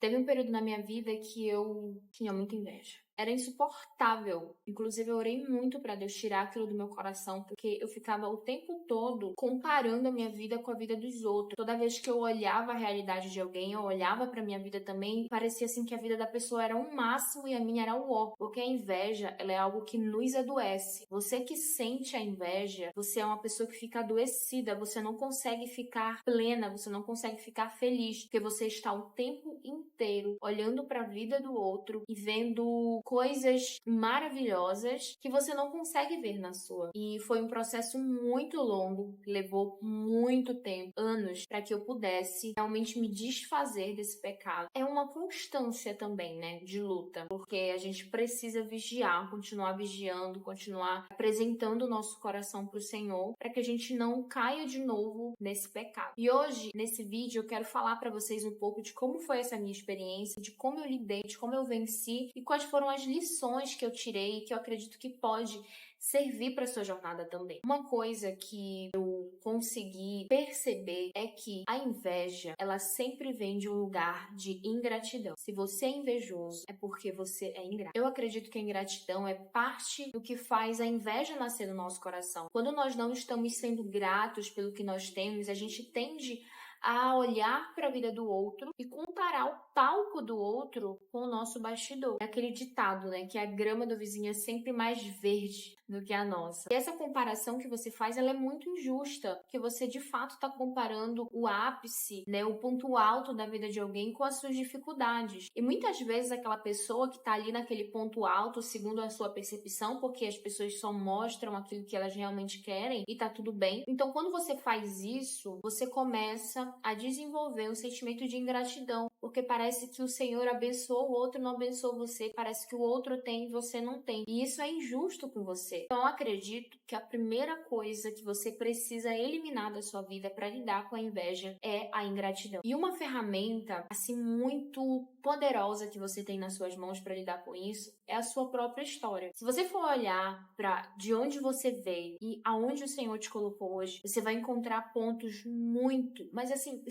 Teve um período na minha vida que eu tinha muita inveja. Era insuportável. Inclusive, eu orei muito pra Deus tirar aquilo do meu coração, porque eu ficava o tempo todo comparando a minha vida com a vida dos outros. Toda vez que eu olhava a realidade de alguém, eu olhava pra minha vida também, parecia assim que a vida da pessoa era um máximo e a minha era o ó. Porque a inveja, ela é algo que nos adoece. Você que sente a inveja, você é uma pessoa que fica adoecida, você não consegue ficar plena, você não consegue ficar feliz, porque você está o tempo inteiro olhando pra vida do outro e vendo coisas maravilhosas que você não consegue ver na sua. E foi um processo muito longo, levou muito tempo, anos, para que eu pudesse realmente me desfazer desse pecado. É uma constância também, né, de luta, porque a gente precisa vigiar, continuar vigiando, continuar apresentando o nosso coração para o Senhor, para que a gente não caia de novo nesse pecado. E hoje, nesse vídeo, eu quero falar para vocês um pouco de como foi essa minha experiência, de como eu lidei, de como eu venci e quais foram as lições que eu tirei e que eu acredito que pode servir para sua jornada também. Uma coisa que eu consegui perceber é que a inveja, ela sempre vem de um lugar de ingratidão. Se você é invejoso, é porque você é ingrato. Eu acredito que a ingratidão é parte do que faz a inveja nascer no nosso coração. Quando nós não estamos sendo gratos pelo que nós temos, a gente tende a olhar para a vida do outro e comparar o palco do outro com o nosso bastidor. É aquele ditado, né, que a grama do vizinho é sempre mais verde do que a nossa. E essa comparação que você faz, ela é muito injusta, porque você de fato está comparando o ápice, né, o ponto alto da vida de alguém com as suas dificuldades. E muitas vezes aquela pessoa que está ali naquele ponto alto, segundo a sua percepção, porque as pessoas só mostram aquilo que elas realmente querem e tá tudo bem. Então, quando você faz isso, você começa a desenvolver um sentimento de ingratidão, porque parece que o Senhor abençoou o outro e não abençoou você, parece que o outro tem e você não tem. E isso é injusto com você. Então, eu acredito que a primeira coisa que você precisa eliminar da sua vida para lidar com a inveja é a ingratidão. E uma ferramenta, assim, muito poderosa que você tem nas suas mãos para lidar com isso é a sua própria história. Se você for olhar para de onde você veio e aonde o Senhor te colocou hoje, você vai encontrar pontos muito, mas assim,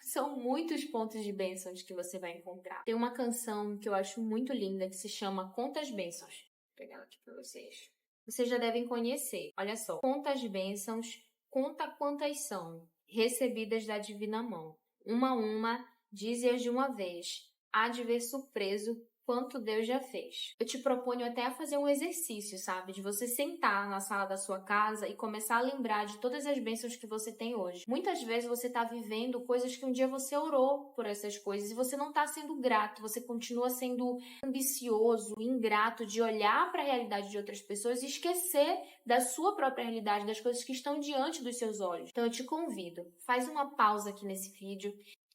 são muitos pontos de bênçãos que você vai encontrar. Tem uma canção que eu acho muito linda que se chama Conta as Bênçãos. Vou pegar ela aqui para vocês. Vocês já devem conhecer. Olha só. Conta as bênçãos, conta quantas são, recebidas da divina mão. Uma a uma, dize-as de uma vez. Há de ver surpreso quanto Deus já fez. Eu te proponho até a fazer um exercício, sabe? De você sentar na sala da sua casa e começar a lembrar de todas as bênçãos que você tem hoje. Muitas vezes você está vivendo coisas que um dia você orou por essas coisas e você não está sendo grato, você continua sendo ambicioso, ingrato de olhar para a realidade de outras pessoas e esquecer da sua própria realidade, das coisas que estão diante dos seus olhos. Então eu te convido, faz uma pausa aqui nesse vídeo.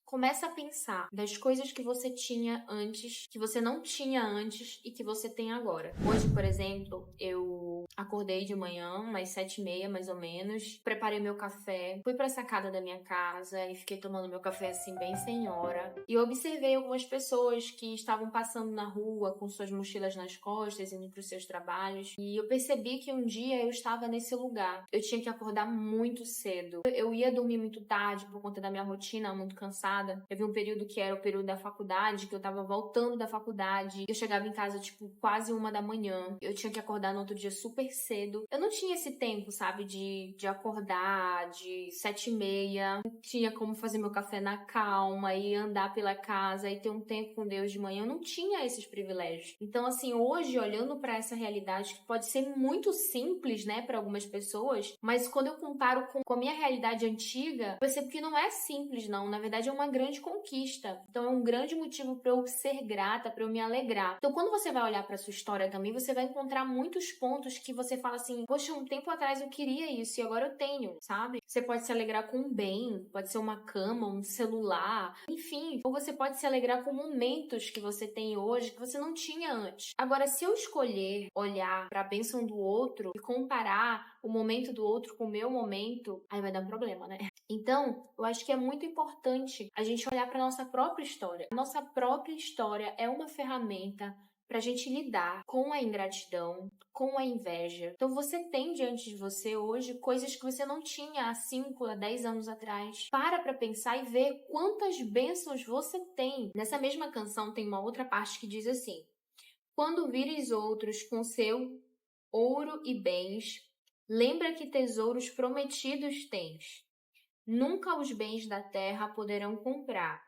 Começa a pensar das coisas que você tinha antes, que você não tinha antes e que você tem agora. Hoje, por exemplo, eu acordei de manhã, umas 7h30 mais ou menos, preparei meu café, fui pra sacada da minha casa e fiquei tomando meu café assim bem senhora. E eu observei algumas pessoas que estavam passando na rua com suas mochilas nas costas, indo pros seus trabalhos. E eu percebi que um dia eu estava nesse lugar. Eu tinha que acordar muito cedo. Eu ia dormir muito tarde por conta da minha rotina, muito cansada. Eu vi um período que era o período da faculdade, que eu tava voltando da faculdade. Eu chegava em casa, tipo, quase 1h da manhã. Eu tinha que acordar no outro dia super cedo. Eu não tinha esse tempo, sabe, de acordar, de 7h30. Não tinha como fazer meu café na calma e andar pela casa e ter um tempo com Deus de manhã. Eu não tinha esses privilégios. Então, assim, hoje, olhando pra essa realidade, que pode ser muito simples, né, pra algumas pessoas, mas quando eu comparo com a minha realidade antiga, eu percebo que não é simples, não. Na verdade, é uma grande conquista. Então, é um grande motivo para eu ser grata, para eu me alegrar. Então, quando você vai olhar para sua história também, você vai encontrar muitos pontos que você fala assim, poxa, um tempo atrás eu queria isso e agora eu tenho, sabe? Você pode se alegrar com um bem, pode ser uma cama, um celular, enfim. Ou você pode se alegrar com momentos que você tem hoje que você não tinha antes. Agora, se eu escolher olhar para a bênção do outro e comparar o momento do outro com o meu momento, aí vai dar um problema, né? Então, eu acho que é muito importante a gente olhar para nossa própria história. A nossa própria história é uma ferramenta pra gente lidar com a ingratidão, com a inveja. Então você tem diante de você hoje coisas que você não tinha há 5, a 10 anos atrás. Pra pensar e ver quantas bênçãos você tem. Nessa mesma canção tem uma outra parte que diz assim: quando vires outros com seu ouro e bens, lembra que tesouros prometidos tens. Nunca os bens da terra poderão comprar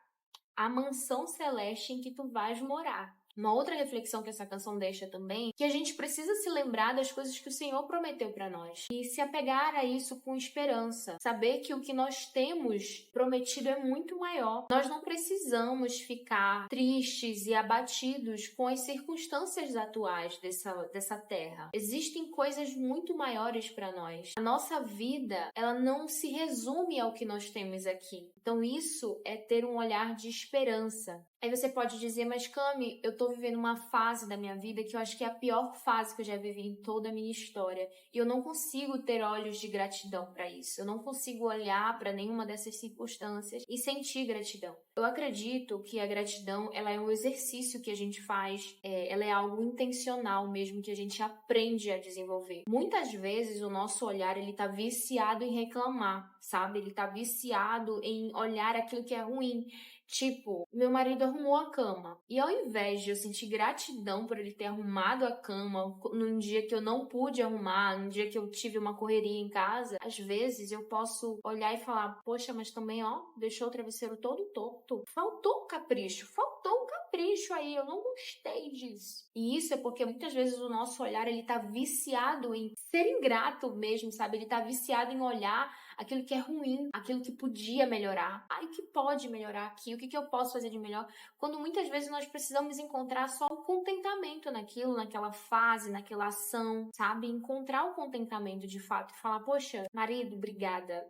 a mansão celeste em que tu vais morar. Uma outra reflexão que essa canção deixa também, que a gente precisa se lembrar das coisas que o Senhor prometeu para nós e se apegar a isso com esperança. Saber que o que nós temos prometido é muito maior. Nós não precisamos ficar tristes e abatidos com as circunstâncias atuais dessa terra. Existem coisas muito maiores para nós. A nossa vida, ela não se resume ao que nós temos aqui. Então isso é ter um olhar de esperança. Aí você pode dizer, mas Cami, eu tô vivendo uma fase da minha vida que eu acho que é a pior fase que eu já vivi em toda a minha história. E eu não consigo ter olhos de gratidão para isso. Eu não consigo olhar para nenhuma dessas circunstâncias e sentir gratidão. Eu acredito que a gratidão, ela é um exercício que a gente faz, ela é algo intencional mesmo, que a gente aprende a desenvolver. Muitas vezes o nosso olhar, ele tá viciado em reclamar, sabe? Ele tá viciado em olhar aquilo que é ruim. Tipo, meu marido arrumou a cama. E ao invés de eu sentir gratidão por ele ter arrumado a cama num dia que eu não pude arrumar, num dia que eu tive uma correria em casa, às vezes eu posso olhar e falar, poxa, mas também, ó, deixou o travesseiro todo torto. Faltou um capricho aí, eu não gostei disso. E isso é porque muitas vezes o nosso olhar, ele tá viciado em ser ingrato mesmo, sabe? Ele tá viciado em olhar aquilo que é ruim, aquilo que podia melhorar. O que pode melhorar aqui? O que eu posso fazer de melhor? Quando muitas vezes nós precisamos encontrar só o contentamento naquilo, naquela fase, naquela ação, sabe? Encontrar o contentamento de fato e falar, poxa, marido, obrigada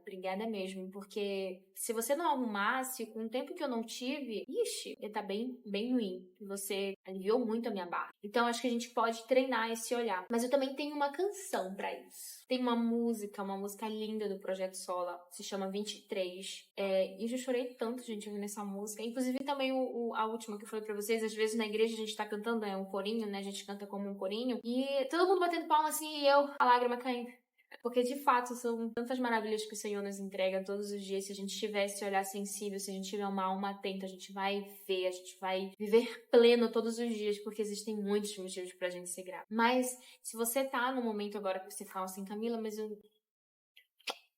mesmo, porque se você não arrumasse, com o tempo que eu não tive, ia tá bem ruim. Você aliviou muito a minha barra. Então, acho que a gente pode treinar esse olhar. Mas eu também tenho uma canção pra isso. Tem uma música linda do Projeto Sola, se chama 23. E eu já chorei tanto, gente, ouvindo essa música. Inclusive, também a última que eu falei pra vocês, às vezes na igreja a gente tá cantando, é um corinho, né? A gente canta como um corinho. E todo mundo batendo palma assim, e eu, a lágrima caindo. Porque, de fato, são tantas maravilhas que o Senhor nos entrega todos os dias. Se a gente tiver esse olhar sensível, se a gente tiver uma alma atenta, a gente vai ver, a gente vai viver pleno todos os dias, porque existem muitos motivos pra gente ser grato. Mas, se você tá no momento agora que você fala assim, Camila, mas eu...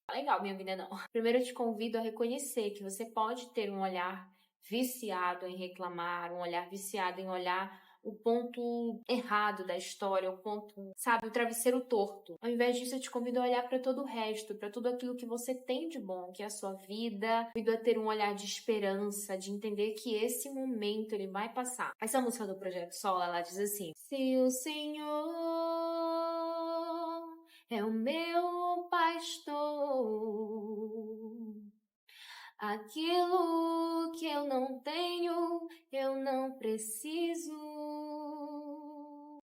Tá legal, minha vida não. Primeiro eu te convido a reconhecer que você pode ter um olhar viciado em reclamar, um olhar viciado em olhar o ponto errado da história, o ponto, sabe, o travesseiro torto. Ao invés disso, eu te convido a olhar para todo o resto, para tudo aquilo que você tem de bom, que é a sua vida. Convido a ter um olhar de esperança, de entender que esse momento ele vai passar. Essa música do Projeto Sol, ela diz assim: se o Senhor é o meu pastor, aquilo que eu não tenho, eu não preciso.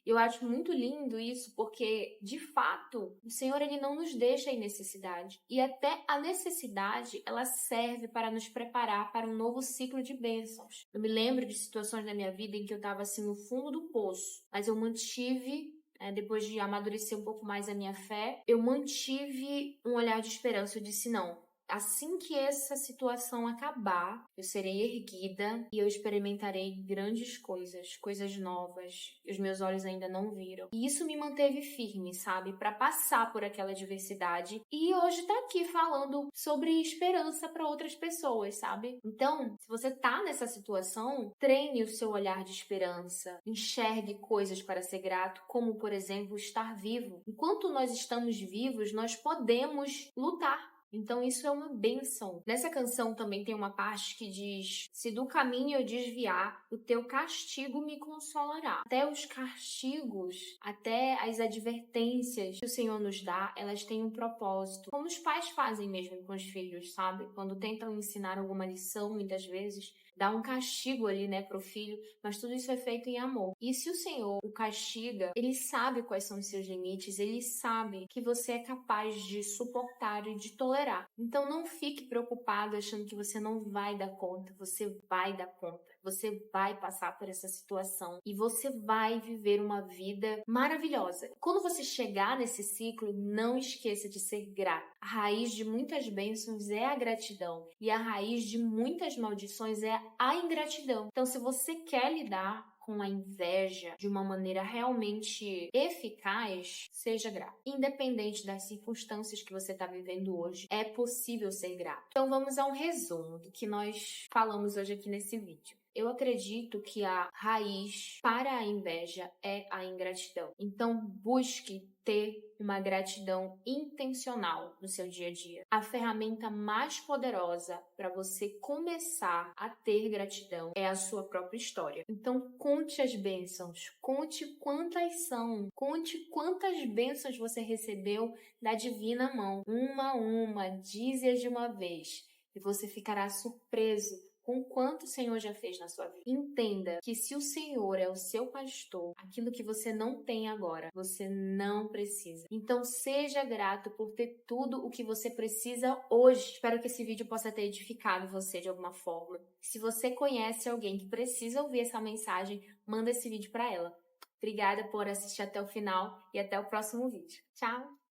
Eu acho muito lindo isso, porque, de fato, o Senhor, ele não nos deixa em necessidade. E até a necessidade, ela serve para nos preparar para um novo ciclo de bênçãos. Eu me lembro de situações na minha vida em que eu estava assim no fundo do poço, mas eu mantive... depois de amadurecer um pouco mais a minha fé, eu mantive um olhar de esperança. Eu disse, não, assim que essa situação acabar, eu serei erguida e eu experimentarei grandes coisas novas que os meus olhos ainda não viram. E isso me manteve firme, sabe? Para passar por aquela adversidade e hoje tá aqui falando sobre esperança para outras pessoas, sabe? Então, se você tá nessa situação, treine o seu olhar de esperança, enxergue coisas para ser grato, como, por exemplo, estar vivo. Enquanto nós estamos vivos, nós podemos lutar. Então isso é uma bênção. Nessa canção também tem uma parte que diz: se do caminho eu desviar, o teu castigo me consolará. Até os castigos, até as advertências que o Senhor nos dá, elas têm um propósito. Como os pais fazem mesmo com os filhos, sabe? Quando tentam ensinar alguma lição, muitas vezes, dá um castigo ali, né, pro filho, mas tudo isso é feito em amor. E se o Senhor o castiga, ele sabe quais são os seus limites, ele sabe que você é capaz de suportar e de tolerar. Então não fique preocupado achando que você não vai dar conta, você vai dar conta. Você vai passar por essa situação e você vai viver uma vida maravilhosa. Quando você chegar nesse ciclo, não esqueça de ser grato. A raiz de muitas bênçãos é a gratidão e a raiz de muitas maldições é a ingratidão. Então, se você quer lidar com a inveja de uma maneira realmente eficaz, seja grato. Independente das circunstâncias que você está vivendo hoje, é possível ser grato. Então vamos a um resumo do que nós falamos hoje aqui nesse vídeo. Eu acredito que a raiz para a inveja é a ingratidão. Então, busque ter uma gratidão intencional no seu dia a dia. A ferramenta mais poderosa para você começar a ter gratidão é a sua própria história. Então, conte as bênçãos, conte quantas são, conte quantas bênçãos você recebeu da divina mão. Uma a uma, dize-as de uma vez, e você ficará surpreso com quanto o Senhor já fez na sua vida. Entenda que se o Senhor é o seu pastor, aquilo que você não tem agora, você não precisa. Então seja grato por ter tudo o que você precisa hoje. Espero que esse vídeo possa ter edificado você de alguma forma. Se você conhece alguém que precisa ouvir essa mensagem, manda esse vídeo para ela. Obrigada por assistir até o final e até o próximo vídeo. Tchau!